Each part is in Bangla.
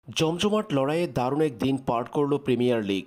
জমজমাট লড়াইয়ে দারুণ এক দিন পার করল প্রিমিয়ার লিগ।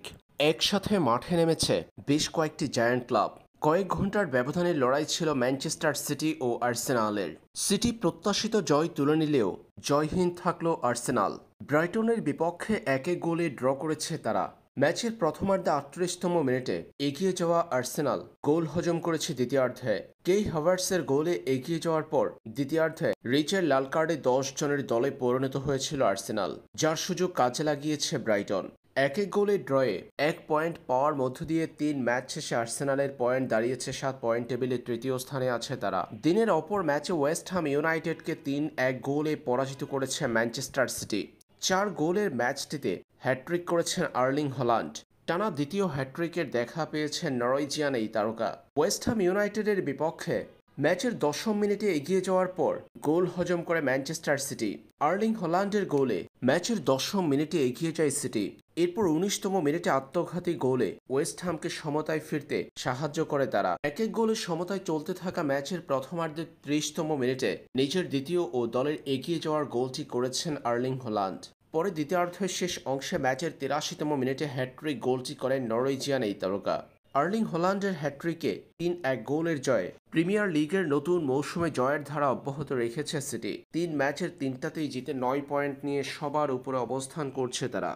একসাথে মাঠে নেমেছে বেশ কয়েকটি জায়ান্ট ক্লাব। কয়েক ঘন্টার ব্যবধানে লড়াই ছিল ম্যানচেস্টার সিটি ও আর্সেনালের। সিটি প্রত্যাশিত জয় তুলে নিলেও জয়হীন থাকল আর্সেনাল। ব্রাইটনের বিপক্ষে 1-1 গোলে ড্র করেছে তারা। ম্যাচের প্রথমার্ধে 38তম মিনিটে এগিয়ে যাওয়া আর্সেনাল গোল হজম করেছে দ্বিতীয়ার্ধে। কেই হাভার্টসের গোলে এগিয়ে যাওয়ার পর দ্বিতীয়ার্ধে রিচের লাল কার্ডে 10 জনের দলে পরিণত হয়েছিল আর্সেনাল, যার সুযোগ কাজে লাগিয়েছে ব্রাইটন। 1-1 গোলে ড্রয়ে 1 পয়েন্ট পাওয়ার মধ্য দিয়ে 3 ম্যাচ শেষে আর্সেনালের পয়েন্ট দাঁড়িয়েছে 7 পয়েন্ট, টেবিলে তৃতীয় স্থানে আছে তারা। দিনের অপর ম্যাচে ওয়েস্ট হাম ইউনাইটেডকে 3-1 গোলে পরাজিত করেছে ম্যানচেস্টার সিটি। 4 গোলের ম্যাচটিতে হ্যাট্রিক করেছেন আর্লিং হল্যান্ড। টানা দ্বিতীয় হ্যাট্রিকের দেখা পেয়েছেন নরওয়েজিয়ান এই তারকা। ওয়েস্ট হাম ইউনাইটেডের বিপক্ষে ম্যাচের 10ম মিনিটে এগিয়ে যাওয়ার পর গোল হজম করে ম্যানচেস্টার সিটি। আর্লিং হল্যান্ডের গোলে ম্যাচের 10ম মিনিটে এগিয়ে যায় সিটি। এরপর 19তম মিনিটে আত্মঘাতী গোলে ওয়েস্ট হামকে সমতায় ফিরতে সাহায্য করে তারা। 1-1 গোলে সমতায় চলতে থাকা ম্যাচের প্রথমার্ধের 30তম মিনিটে নিজের দ্বিতীয় ও দলের এগিয়ে যাওয়ার গোলটি করেছেন আর্লিং হল্যান্ড। পরে দ্বিতীয়ার্ধের শেষ অংশে ম্যাচের 83তম মিনিটে হ্যাট্রিক গোলটি করেন নরওয়েজিয়ান এই তারকা। আর্লিং হল্যান্ডের হ্যাট্রিকে 3-1 গোলের জয়ে প্রিমিয়ার লিগের নতুন মৌসুমে জয়ের ধারা অব্যাহত রেখেছে সিটি। 3 ম্যাচের 3টাতেই জিতে 9 পয়েন্ট নিয়ে সবার উপরে অবস্থান করছে তারা।